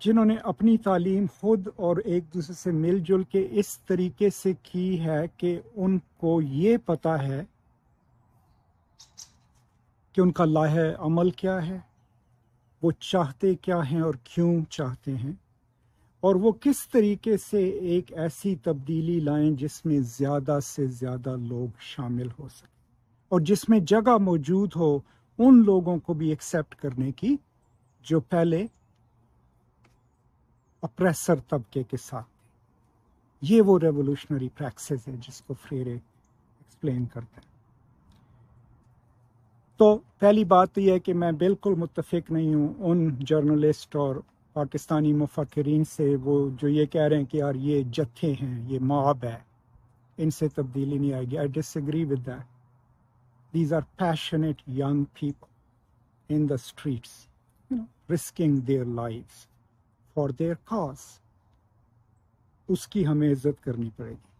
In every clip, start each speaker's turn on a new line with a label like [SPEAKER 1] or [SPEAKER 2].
[SPEAKER 1] جنہوں نے اپنی تعلیم خود اور ایک دوسرے سے مل جل کے اس طریقے سے کی ہے کہ ان کو یہ پتہ ہے کہ ان کا لائحہ عمل کیا ہے، وہ چاہتے کیا ہیں اور کیوں چاہتے ہیں، اور وہ کس طریقے سے ایک ایسی تبدیلی لائیں جس میں زیادہ سے زیادہ لوگ شامل ہو سکیں اور جس میں جگہ موجود ہو ان لوگوں کو بھی ایکسیپٹ کرنے کی جو پہلے اپریسر طبقے کے ساتھ تھے۔ یہ وہ ریولوشنری پریکسس ہے جس کو فریرے ایکسپلین کرتے ہیں۔ تو پہلی بات تو یہ ہے کہ میں بالکل متفق نہیں ہوں ان جرنلسٹ اور پاکستانی مفکرین سے وہ جو یہ کہہ رہے ہیں کہ یار یہ جتھے ہیں، یہ موب ہے، ان سے تبدیلی نہیں آئے گی۔ I disagree with that. These are passionate young people in the streets, risking their lives for their cause. اس کی ہمیں عزت کرنی پڑے گی،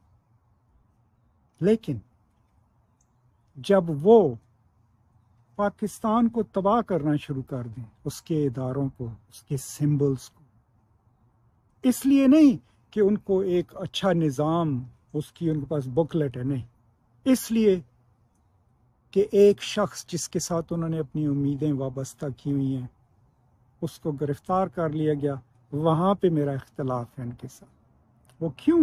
[SPEAKER 1] لیکن جب وہ پاکستان کو تباہ کرنا شروع کر دیں، اس کے اداروں کو، اس کے سمبلز کو، اس لیے نہیں کہ ان کو ایک اچھا نظام، اس کی ان کے پاس بکلٹ ہے، نہیں، اس لیے کہ ایک شخص جس کے ساتھ انہوں نے اپنی امیدیں وابستہ کی ہوئی ہیں اس کو گرفتار کر لیا گیا۔ وہاں پہ میرا اختلاف ہے ان کے ساتھ۔ وہ کیوں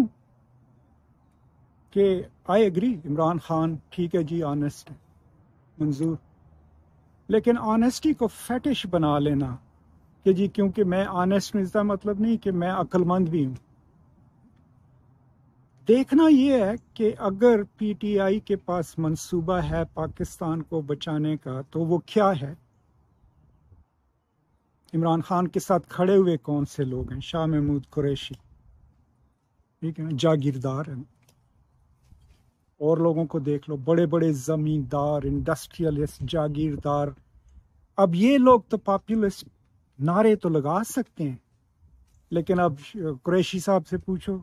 [SPEAKER 1] کہ آئی ایگری، عمران خان ٹھیک ہے جی، آنیسٹ ہے، منظور، لیکن آنیسٹی کو فیٹش بنا لینا کہ جی کیونکہ میں آنیسٹ ہوں، اس کا مطلب نہیں کہ میں عقل مند بھی ہوں۔ دیکھنا یہ ہے کہ اگر پی ٹی آئی کے پاس منصوبہ ہے پاکستان کو بچانے کا تو وہ کیا ہے؟ عمران خان کے ساتھ کھڑے ہوئے کون سے لوگ ہیں؟ شاہ محمود قریشی، ٹھیک ہے نا، جاگیردار ہیں، اور لوگوں کو دیکھ لو، بڑے بڑے زمیندار، انڈسٹریلسٹ، جاگیردار۔ اب یہ لوگ تو پاپولسٹ نعرے تو لگا سکتے ہیں، لیکن اب قریشی صاحب سے پوچھو،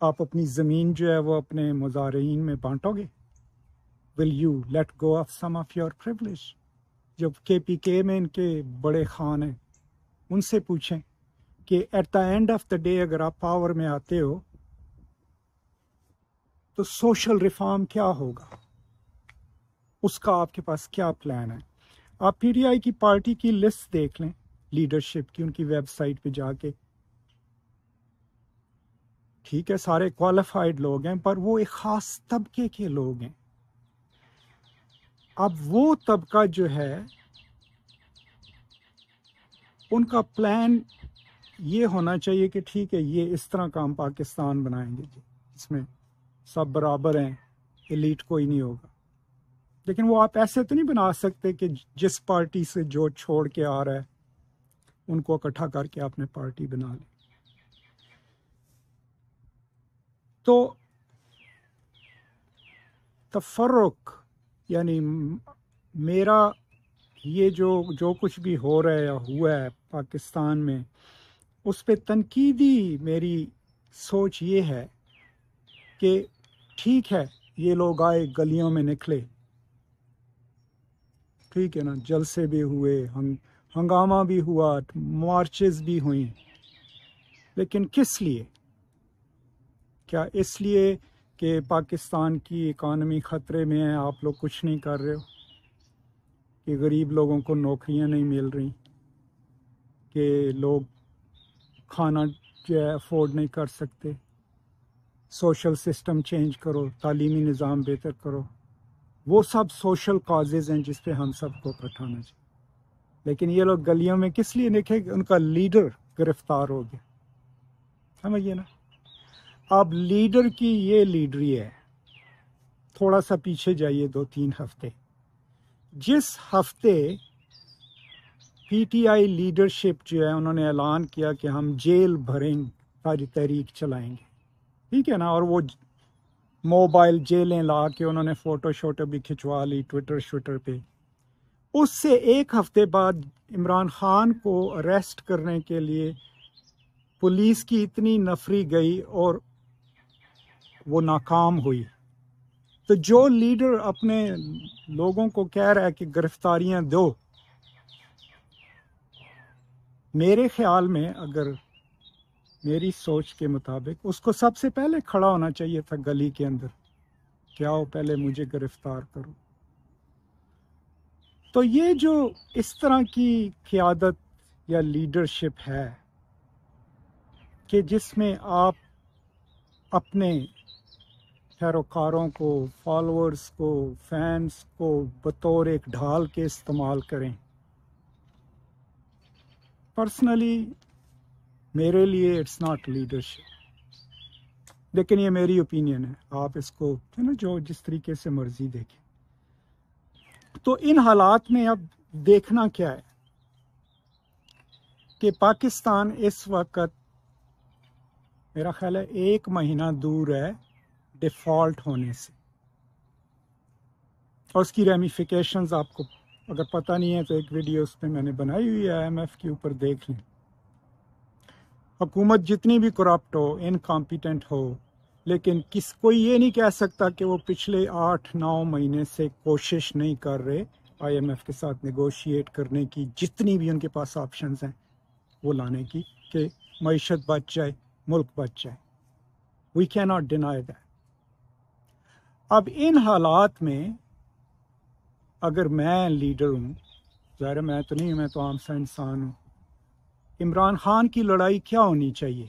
[SPEAKER 1] آپ اپنی زمین جو ہے وہ اپنے مزارعین میں بانٹو گے؟ Will you let go of some of your privilege? جب کے پی کے میں ان کے بڑے خان ہیں، ان سے پوچھیں کہ at the end of the day اگر آپ پاور میں آتے ہو تو سوشل ریفارم کیا ہوگا، اس کا آپ کے پاس کیا پلان ہے؟ آپ پی ٹی آئی کی پارٹی کی لسٹ دیکھ لیں، لیڈرشپ کی، ان کی ویب سائٹ پہ جا کے، ٹھیک ہے سارے کوالیفائڈ لوگ ہیں پر وہ ایک خاص طبقے کے لوگ ہیں۔ اب وہ طبقہ جو ہے ان کا پلان یہ ہونا چاہیے کہ ٹھیک ہے یہ اس طرح کا ہم پاکستان بنائیں گے جی، اس میں سب برابر ہیں، ایلیٹ کوئی نہیں ہوگا۔ لیکن وہ آپ ایسے تو نہیں بنا سکتے کہ جس پارٹی سے جو چھوڑ کے آ رہا ہے ان کو اکٹھا کر کے آپ نے پارٹی بنا لی۔ تو تفرق، یعنی میرا یہ جو کچھ بھی ہو رہا ہے یا ہوا ہے پاکستان میں، اس پہ تنقیدی میری سوچ یہ ہے کہ ٹھیک ہے یہ لوگ آئے، گلیوں میں نکلے، ٹھیک ہے نا، جلسے بھی ہوئے، ہنگامہ بھی ہوا، مارچز بھی ہوئیں، لیکن کس لیے؟ کیا اس لیے کہ پاکستان کی اکانومی خطرے میں ہے، آپ لوگ کچھ نہیں کر رہے ہو، کہ غریب لوگوں کو نوکریاں نہیں مل رہی، کہ لوگ کھانا جو ہے افورڈ نہیں کر سکتے، سوشل سسٹم چینج کرو، تعلیمی نظام بہتر کرو؟ وہ سب سوشل کازز ہیں جس پہ ہم سب کو اکٹھانا چاہیے۔ لیکن یہ لوگ گلیوں میں کس لیے نکلے؟ ان کا لیڈر گرفتار ہو گیا، سمجھیے نا۔ اب لیڈر کی یہ لیڈری ہے، تھوڑا سا پیچھے جائیے 2-3 ہفتے، جس ہفتے پی ٹی آئی لیڈرشپ جو ہے انہوں نے اعلان کیا کہ ہم جیل بھریں ساری تحریک چلائیں گے، ٹھیک ہے نا، اور وہ موبائل جیلیں لا کے انہوں نے فوٹو شوٹو بھی کھنچوا لی ٹویٹر پہ۔ اس سے ایک ہفتے بعد عمران خان کو اریسٹ کرنے کے لیے پولیس کی اتنی نفری گئی اور وہ ناکام ہوئی۔ تو جو لیڈر اپنے لوگوں کو کہہ رہا ہے کہ گرفتاریاں دو، میرے خیال میں اگر میری سوچ کے مطابق اس کو سب سے پہلے کھڑا ہونا چاہیے تھا گلی کے اندر کہ آؤ پہلے مجھے گرفتار کرو. تو یہ جو اس طرح کی قیادت یا لیڈرشپ ہے کہ جس میں آپ اپنے پیروکاروں کو، فالوورز کو، فینس کو بطور ایک ڈھال کے استعمال کریں، پرسنلی میرے لیے اٹس ناٹ لیڈرشپ. لیکن یہ میری اوپینین ہے، آپ اس کو جو جس طریقے سے مرضی دیکھیں. تو ان حالات میں اب دیکھنا کیا ہے کہ پاکستان اس وقت میرا خیال ہے 1 مہینہ دور ہے ڈیفالٹ ہونے سے، اور اس کی ریمیفیکیشنز آپ کو اگر پتہ نہیں ہے تو ایک ویڈیو اس پہ میں نے بنائی ہوئی ہے IMF کے اوپر، دیکھ لیں. حکومت جتنی بھی کرپٹ ہو، انکمپیٹنٹ ہو، لیکن کوئی یہ نہیں کہہ سکتا کہ وہ پچھلے 8-9 مہینے سے کوشش نہیں کر رہے IMF کے ساتھ نیگوشیٹ کرنے کی، جتنی بھی ان کے پاس آپشنز ہیں وہ لانے کی کہ معیشت بچ جائے، ملک بچ جائے. وی کی ناٹ ڈینائی دیٹ. اب ان حالات میں اگر میں لیڈر ہوں، ظاہر ہے میں تو نہیں ہوں، میں تو عام سا انسان ہوں، عمران خان کی لڑائی کیا ہونی چاہیے؟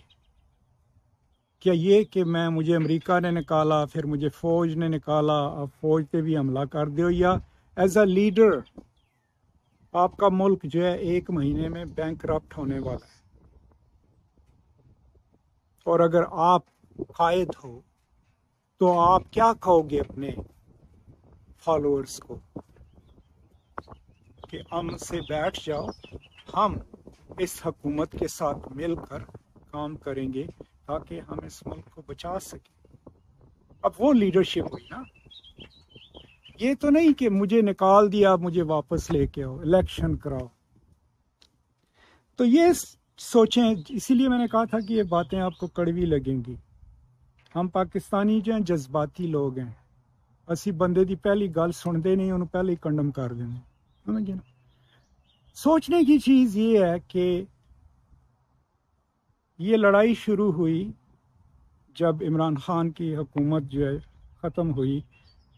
[SPEAKER 1] کیا یہ کہ مجھے امریکہ نے نکالا، پھر مجھے فوج نے نکالا، اب فوج پہ بھی حملہ کر دیو، یا ایز اے لیڈر آپ کا ملک جو ہے 1 مہینے میں بینک کرپٹ ہونے والا ہے، اور اگر آپ قائد ہو تو آپ کیا کہو گے اپنے فالوورز کو کہ امن سے بیٹھ جاؤ، ہم اس حکومت کے ساتھ مل کر کام کریں گے تاکہ ہم اس ملک کو بچا سکیں. اب وہ لیڈرشپ ہوئی نا. یہ تو نہیں کہ مجھے نکال دیا مجھے واپس لے کے آؤ، الیکشن کراؤ. تو یہ سوچیں، اسی لیے میں نے کہا تھا کہ یہ باتیں آپ کو کڑوی لگیں گی. ہم پاکستانی جو ہیں جذباتی لوگ ہیں، اسی بندے دی پہلی گل سنتے نہیں، انہوں پہلے ہی کنڈم کر دیں. سمجھے نا؟ سوچنے کی چیز یہ ہے کہ یہ لڑائی شروع ہوئی جب عمران خان کی حکومت جو ہے ختم ہوئی،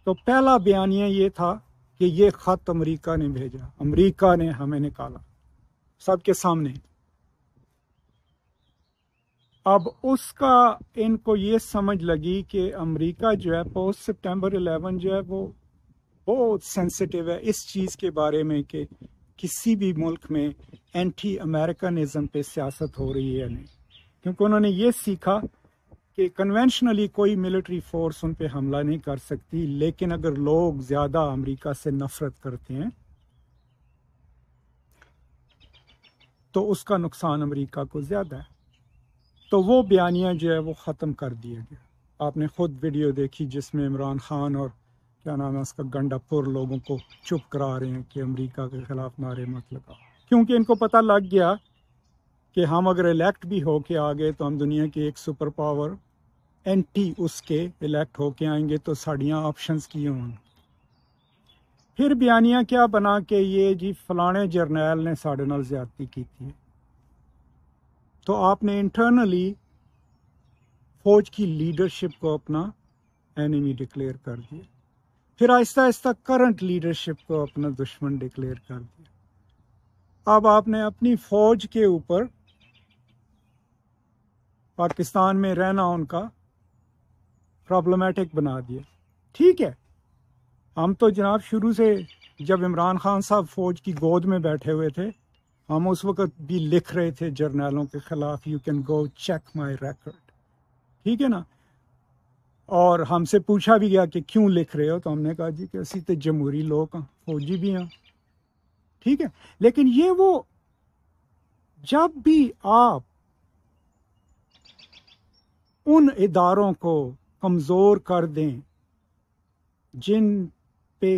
[SPEAKER 1] تو پہلا بیانیہ یہ تھا کہ یہ خط امریکہ نے بھیجا، امریکہ نے ہمیں نکالا، سب کے سامنے. اب اس کا ان کو یہ سمجھ لگی کہ امریکہ جو ہے پوسٹ سپٹمبر 11 جو ہے وہ بہت سینسٹیو ہے اس چیز کے بارے میں کہ کسی بھی ملک میں اینٹی امریکنزم پہ سیاست ہو رہی ہے یا نہیں، کیونکہ انہوں نے یہ سیکھا کہ کنونشنلی کوئی ملٹری فورس ان پہ حملہ نہیں کر سکتی، لیکن اگر لوگ زیادہ امریکہ سے نفرت کرتے ہیں تو اس کا نقصان امریکہ کو زیادہ ہے. تو وہ بیانیہ جو ہے وہ ختم کر دیا گیا. آپ نے خود ویڈیو دیکھی جس میں عمران خان اور کیا نام ہے اس کا گنڈا پور لوگوں کو چپ کرا رہے ہیں کہ امریکہ کے خلاف نعرے مت لگاؤ، کیونکہ ان کو پتہ لگ گیا کہ ہم اگر الیکٹ بھی ہو کے آ گئے تو ہم دنیا کی ایک سپر پاور اینٹی اس کے الیکٹ ہو کے آئیں گے تو ساڑیاں آپشنز کی ہوں. پھر بیانیہ کیا بنا کہ یہ جی فلانے جرنیل نے ساڑھے نال زیادتی کی تھی، تو آپ نے انٹرنلی فوج کی لیڈرشپ کو اپنا اینیمی ڈکلیئر کر دیا. پھر آہستہ آہستہ کرنٹ لیڈرشپ کو اپنا دشمن ڈکلیئر کر دیا. اب آپ نے اپنی فوج کے اوپر پاکستان میں رہنا ان کا پرابلمیٹک بنا دیا. ٹھیک ہے، ہم تو جناب شروع سے جب عمران خان صاحب فوج کی گود میں بیٹھے ہوئے تھے، ہم اس وقت بھی لکھ رہے تھے جرنیلوں کے خلاف، you can go check my record. ٹھیک ہے نا؟ اور ہم سے پوچھا بھی گیا کہ کیوں لکھ رہے ہو، تو ہم نے کہا جی کہ اسی تے جمہوری لوگ ہیں، فوجی بھی ہیں. ٹھیک ہے، لیکن یہ وہ جب بھی آپ ان اداروں کو کمزور کر دیں جن پہ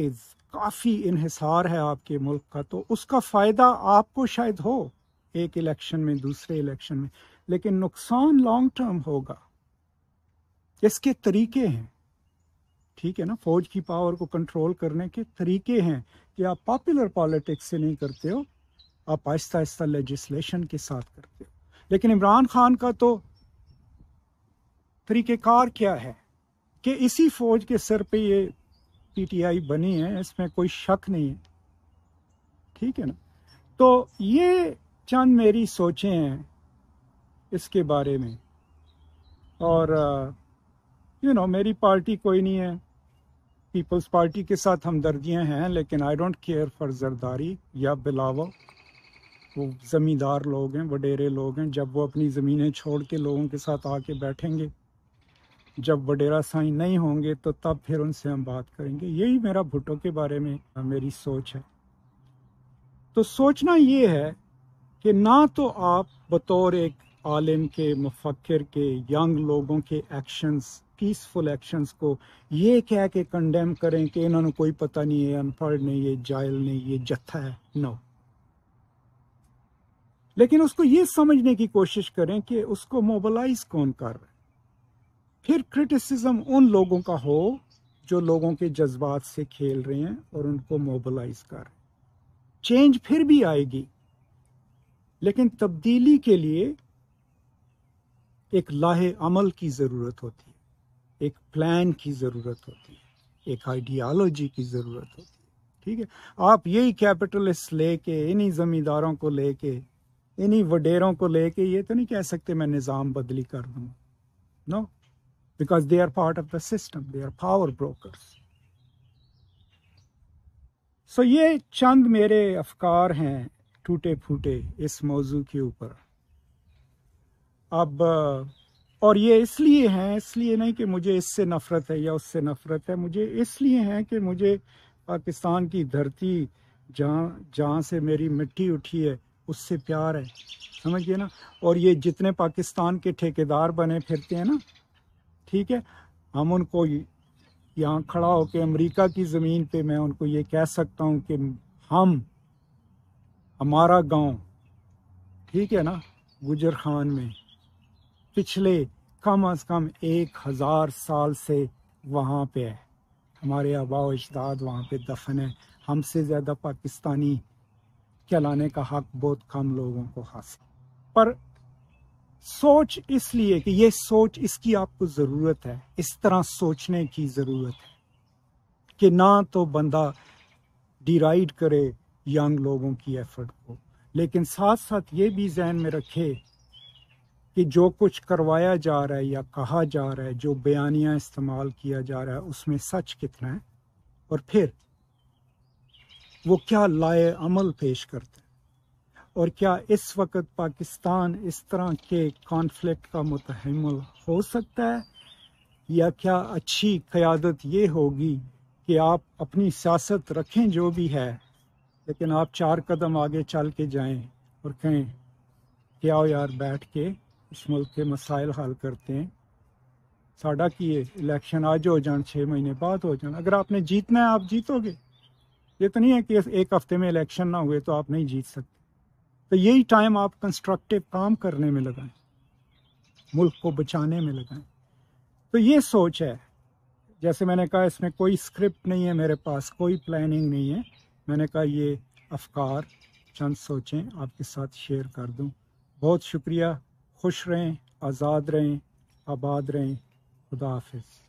[SPEAKER 1] کافی انحصار ہے آپ کے ملک کا، تو اس کا فائدہ آپ کو شاید ہو ایک الیکشن میں، دوسرے الیکشن میں، لیکن نقصان لانگ ٹرم ہوگا. اس کے طریقے ہیں، ٹھیک ہے نا، فوج کی پاور کو کنٹرول کرنے کے طریقے ہیں کہ آپ پاپولر پالیٹکس سے نہیں کرتے ہو، آپ آہستہ آہستہ لیجسلیشن کے ساتھ کرتے ہو. لیکن عمران خان کا تو طریقہ کار کیا ہے کہ اسی فوج کے سر پہ یہ پی ٹی آئی بنی ہے، اس میں کوئی شک نہیں ہے. ٹھیک ہے نا. تو یہ چند میری سوچیں ہیں اس کے بارے میں. اور میری پارٹی کوئی نہیں ہے، پیپلز پارٹی کے ساتھ ہمدردیاں ہیں، لیکن I don't care for Zardari یا بلاول. وہ زمیندار لوگ ہیں، وڈیرے لوگ ہیں. جب وہ اپنی زمینیں چھوڑ کے لوگوں کے ساتھ آ کے بیٹھیں گے، جب وڈیرا سائن نہیں ہوں گے تو تب پھر ان سے ہم بات کریں گے. یہی میرا بھٹو کے بارے میں میری سوچ ہے. تو سوچنا یہ ہے کہ نہ تو آپ بطور ایک عالم کے، مفکر کے، ینگ لوگوں کے ایکشنز، پیسفل ایکشنز کو یہ کہہ کے کنڈیم کریں کہ انہوں نے کوئی پتہ نہیں ہے، ان پڑھ نہیں، یہ جاہل نہیں، یہ جتھا ہے. نو. لیکن اس کو یہ سمجھنے کی کوشش کریں کہ اس کو موبلائز کون کر رہا ہے. پھر کرٹیسزم ان لوگوں کا ہو جو لوگوں کے جذبات سے کھیل رہے ہیں اور ان کو موبلائز کر رہے ہیں. چینج پھر بھی آئے گی، لیکن تبدیلی کے لیے ایک لاہ عمل کی ضرورت ہوتی ہے، ایک پلان کی ضرورت ہوتی ہے، ایک آئیڈیالوجی کی ضرورت ہوتی ہے. ٹھیک ہے. آپ یہی کیپٹلسٹ لے کے، انہی زمینداروں کو لے کے، انہی وڈیروں کو لے کے یہ تو نہیں کہہ سکتے میں نظام بدلی کر دوں. No, because they are part of the system, they are power brokers. So یہ چند میرے افکار ہیں ٹوٹے پھوٹے اس موضوع کے اوپر. اب اور یہ اس لیے نہیں کہ مجھے اس سے نفرت ہے یا اس سے نفرت ہے. مجھے اس لیے ہے کہ مجھے پاکستان کی دھرتی جہاں سے میری مٹی اٹھی ہے اس سے پیار ہے. سمجھئے نا. اور یہ جتنے پاکستان کے ٹھیکیدار بنے پھرتے ہیں نا، ٹھیک ہے، ہم ان کو یہاں کھڑا ہو کے امریکہ کی زمین پہ میں ان کو یہ کہہ سکتا ہوں کہ ہمارا گاؤں، ٹھیک ہے نا، گجر خان میں پچھلے کم از کم 1000 سال سے وہاں پہ ہے. ہمارے آباء و اجداد وہاں پہ دفن ہیں. ہم سے زیادہ پاکستانی کہلانے کا حق بہت کم لوگوں کو حاصل. پر سوچ اس لیے کہ یہ سوچ، اس کی آپ کو ضرورت ہے، اس طرح سوچنے کی ضرورت ہے کہ نہ تو بندہ ڈیرائیڈ کرے ینگ لوگوں کی ایفرٹ کو، لیکن ساتھ ساتھ یہ بھی ذہن میں رکھے کہ جو کچھ کروایا جا رہا ہے یا کہا جا رہا ہے، جو بیانیہ استعمال کیا جا رہا ہے، اس میں سچ کتنا ہے، اور پھر وہ کیا لائے عمل پیش کرتے ہیں. اور کیا اس وقت پاکستان اس طرح کے کانفلکٹ کا متحمل ہو سکتا ہے، یا کیا اچھی قیادت یہ ہوگی کہ آپ اپنی سیاست رکھیں جو بھی ہے، لیکن آپ 4 قدم آگے چل کے جائیں اور کہیں کہ آؤ یار بیٹھ کے اس ملک کے مسائل حل کرتے ہیں. ساڈا کی الیکشن آج ہو جان، 6 مہینے بعد ہو جان. اگر آپ نے جیتنا ہے آپ جیتو گے. یہ تو نہیں ہے کہ 1 ہفتے میں الیکشن نہ ہوئے تو آپ نہیں جیت سکتے. تو یہی ٹائم آپ کنسٹرکٹیو کام کرنے میں لگائیں، ملک کو بچانے میں لگائیں. تو یہ سوچ ہے. جیسے میں نے کہا اس میں کوئی اسکرپٹ نہیں ہے میرے پاس، کوئی پلاننگ نہیں ہے. میں نے کہا یہ افکار، چند سوچیں آپ کے ساتھ شیئر کر دوں. بہت شکریہ. خوش رہیں، آزاد رہیں، آباد رہیں. خدا حافظ.